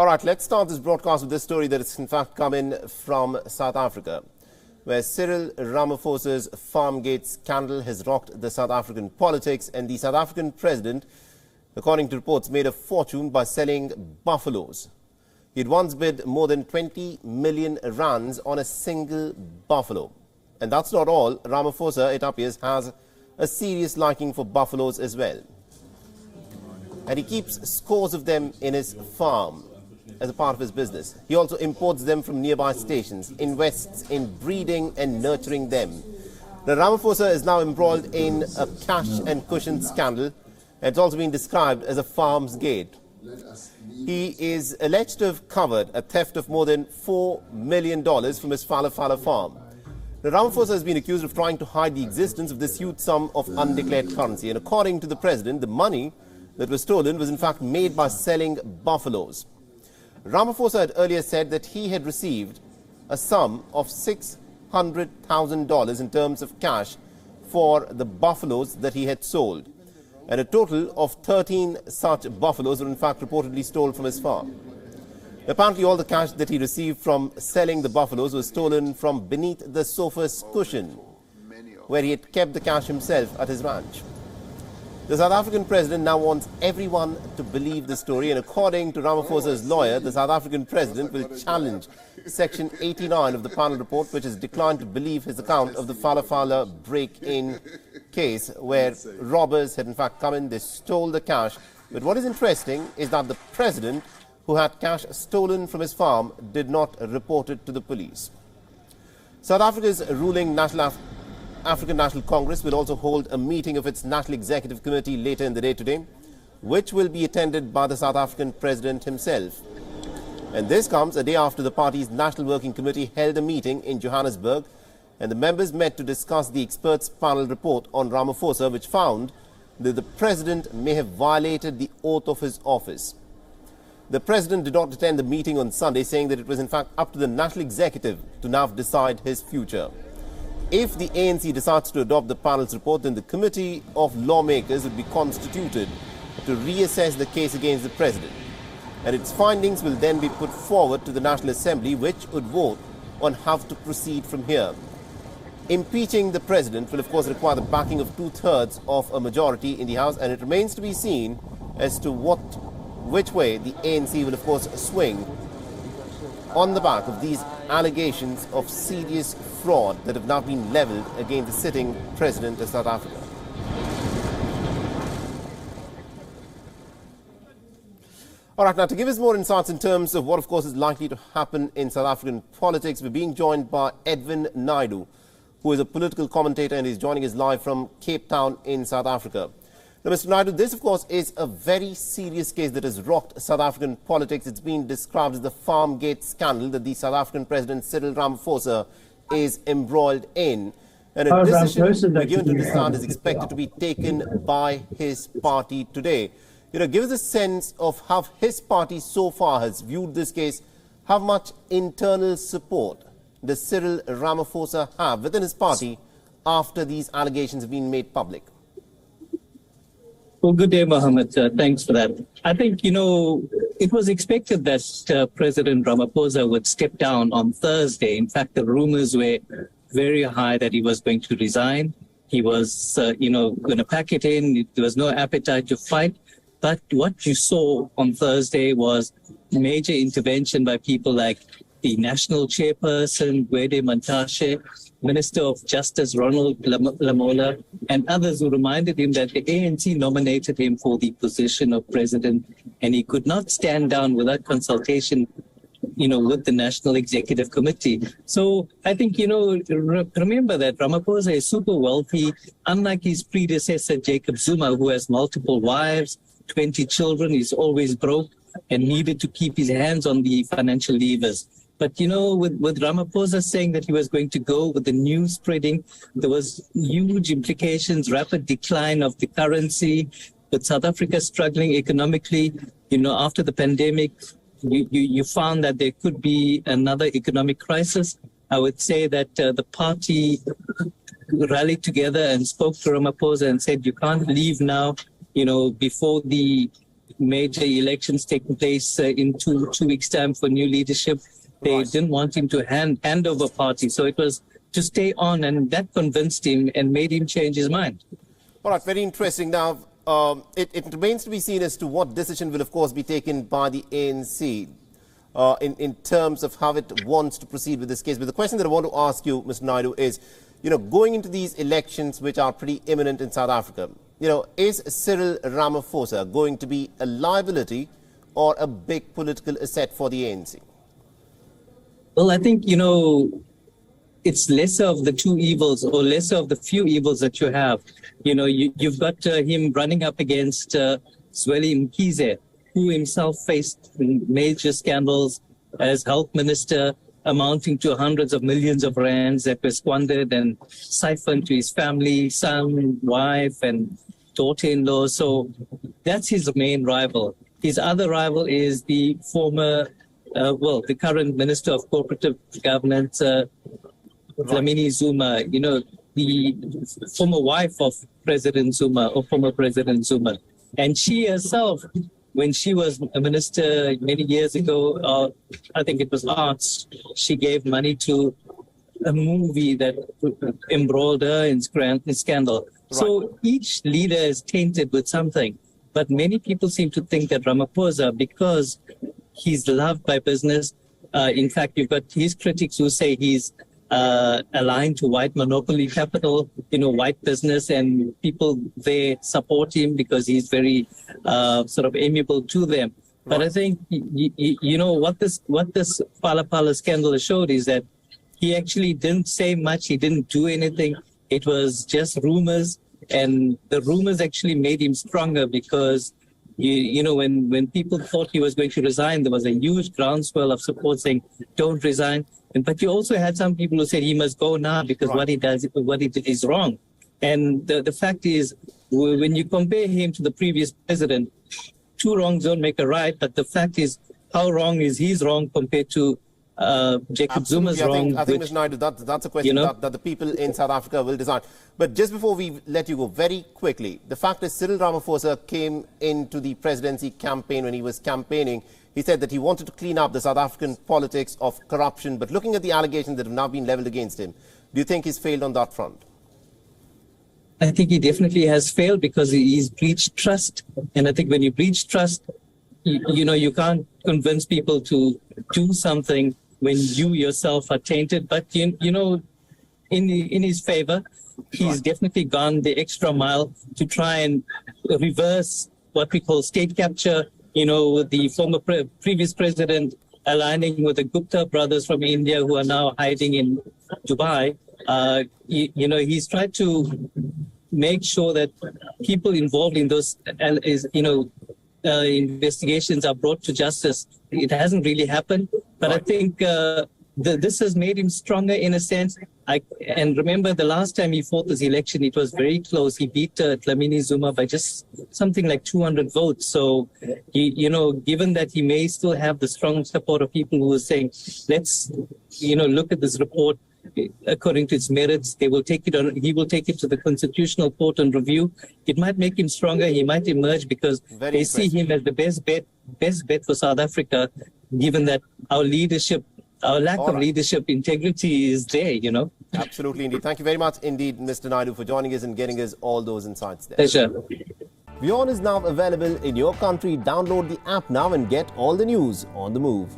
All right, let's start this broadcast with this story that has in fact come in from South Africa, where Cyril Ramaphosa's Farmgate Scandal has rocked the South African politics, and the South African president, according to reports, made a fortune by selling buffaloes. He'd once bid more than 20 million rands on a single buffalo. And that's not all. Ramaphosa, it appears, has a serious liking for buffaloes as well. And he keeps scores of them in his farm as a part of his business. He also imports them from nearby stations, invests in breeding and nurturing them. Now, Ramaphosa is now embroiled in a cash and cushion scandal, and it's also been described as a farm's gate. He is alleged to have covered a theft of more than $4 million from his Fala farm. Now, Ramaphosa has been accused of trying to hide the existence of this huge sum of undeclared currency, and according to the president, the money that was stolen was in fact made by selling buffaloes. Ramaphosa had earlier said that he had received a sum of $600,000 in terms of cash for the buffaloes that he had sold. And a total of 13 such buffaloes were in fact reportedly stolen from his farm. Apparently, all the cash that he received from selling the buffaloes was stolen from beneath the sofa's cushion, where he had kept the cash himself at his ranch. The South African president now wants everyone to believe the story, and according to Ramaphosa's lawyer, the South African president will challenge Section 89 of the panel report, which has declined to believe his account of the Fala break-in case, where robbers had in fact come in, they stole the cash. But what is interesting is that the president, who had cash stolen from his farm, did not report it to the police. South Africa's ruling African National Congress will also hold a meeting of its National Executive Committee later in the day today, which will be attended by the South African president himself. And this comes a day after the party's National Working Committee held a meeting in Johannesburg, and the members met to discuss the experts panel report on Ramaphosa, which found that the president may have violated the oath of his office. The president did not attend the meeting on Sunday, saying that it was in fact up to the National Executive to now decide his future. If the ANC decides to adopt the panel's report, then the Committee of Lawmakers would be constituted to reassess the case against the president. And its findings will then be put forward to the National Assembly, which would vote on how to proceed from here. Impeaching the president will, of course, require the backing of 2/3 of a majority in the House, and it remains to be seen as to which way the ANC will, of course, swing on the back of these allegations of serious fraud that have now been levelled against the sitting president of South Africa. All right, now to give us more insights in terms of what, of course, is likely to happen in South African politics, we're being joined by Edwin Naidu, who is a political commentator, and he's joining us live from Cape Town in South Africa. Now, Mr. Naidu, this, of course, is a very serious case that has rocked South African politics. It's been described as the Farmgate Scandal that the South African president, Cyril Ramaphosa, is embroiled in. And a decision, we're given to understand, is expected to be taken by his party today. Give us a sense of how his party so far has viewed this case. How much internal support does Cyril Ramaphosa have within his party after these allegations have been made public? Well, good day, Mohammed. Thanks for that. I think, it was expected that President Ramaphosa would step down on Thursday. In fact, the rumors were very high that he was going to resign. He was, going to pack it in. There was no appetite to fight. But what you saw on Thursday was major intervention by people like the national chairperson, Gwede Mantashe, Minister of Justice Ronald Lamola, and others who reminded him that the ANC nominated him for the position of president, and he could not stand down without consultation, with the National Executive Committee. So I think, remember that Ramaphosa is super wealthy, unlike his predecessor, Jacob Zuma, who has multiple wives, 20 children. He's always broke and needed to keep his hands on the financial levers. But, with Ramaphosa saying that he was going to go with the news spreading, there was huge implications, rapid decline of the currency, with South Africa struggling economically. After the pandemic, you found that there could be another economic crisis. I would say that the party rallied together and spoke to Ramaphosa and said, you can't leave now, before the major elections taking place in two weeks' time for new leadership. They didn't want him to hand over party. So it was to stay on, and that convinced him and made him change his mind. All right, very interesting. Now, it remains to be seen as to what decision will, of course, be taken by the ANC in terms of how it wants to proceed with this case. But the question that I want to ask you, Mr. Naidu, is, going into these elections, which are pretty imminent in South Africa, is Cyril Ramaphosa going to be a liability or a big political asset for the ANC? Well, I think, it's lesser of the two evils, or lesser of the few evils that you have. You've got him running up against Zweli Mkhize, who himself faced major scandals as health minister, amounting to hundreds of millions of rands that were squandered and siphoned to his family, son, wife, and daughter-in-law. So that's his main rival. His other rival is the former, the current Minister of Cooperative Governance, Dlamini Zuma, the former wife of President Zuma, or former President Zuma. And she herself, when she was a minister many years ago, I think it was arts, she gave money to a movie that embroiled her in scandal. Right. So each leader is tainted with something. But many people seem to think that Ramaphosa, because he's loved by business, in fact, you've got his critics who say he's aligned to white monopoly capital, white business, and people there support him because he's very sort of amiable to them. Right. But I think, what this Phala Phala scandal showed is that he actually didn't say much. He didn't do anything. It was just rumors, and the rumors actually made him stronger because when people thought he was going to resign, there was a huge groundswell of support saying, don't resign. But you also had some people who said he must go now because what he did is wrong. And the fact is, when you compare him to the previous president, two wrongs don't make a right. But the fact is, how wrong is his wrong compared to Jacob Zuma's wrong? I think, Mr. Naidu, that's a question that the people in South Africa will decide. But just before we let you go, very quickly, the fact is Cyril Ramaphosa came into the presidency campaign when he was campaigning. He said that he wanted to clean up the South African politics of corruption. But looking at the allegations that have now been leveled against him, do you think he's failed on that front? I think he definitely has failed because he's breached trust. And I think when you breach trust, you can't convince people to do something when you yourself are tainted. But, in his favor, he's definitely gone the extra mile to try and reverse what we call state capture. With the former previous president aligning with the Gupta brothers from India who are now hiding in Dubai. He's tried to make sure that people involved in those, investigations are brought to justice. It hasn't really happened, but I think this has made him stronger in a sense. And remember, the last time he fought this election, it was very close. He beat Dlamini Zuma by just something like 200 votes. So, given that he may still have the strong support of people who are saying, let's, look at this report according to its merits, he will take it to the Constitutional Court on review. It might make him stronger. He might emerge because they see him as the best bet for South Africa, given that our lack of leadership integrity is there, Absolutely, indeed. Thank you very much indeed, Mr. Naidu, for joining us and getting us all those insights there. Pleasure. WION is now available in your country. Download the app now and get all the news on the move.